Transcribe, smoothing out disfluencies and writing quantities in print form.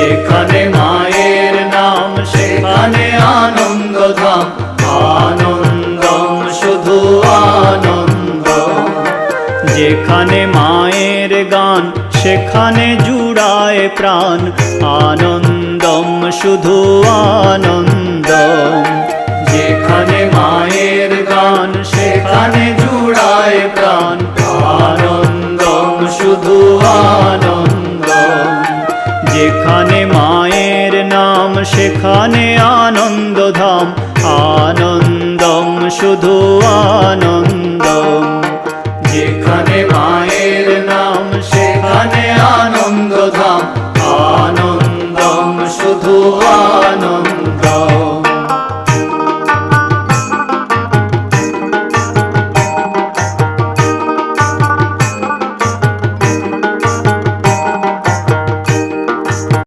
যেখানে মায়ের নাম সেখানে আনন্দধাম, আনন্দম শুধু আনন্দ। যেখানে মায়ের গান সেখানে জুড়ায় প্রাণ, আনন্দম শুধু আনন্দ। যেখানে মায়ের গান সেখানে জুড়ায় প্রাণ, আনন্দম শুধু আনন্দ। যেখানে মায়ের নাম সেখানে আনন্দধাম, আনন্দম শুধু আনন্দ। যেখানে মায়ের নাম সেখানে আনন্দধাম, আনন্দম শুধু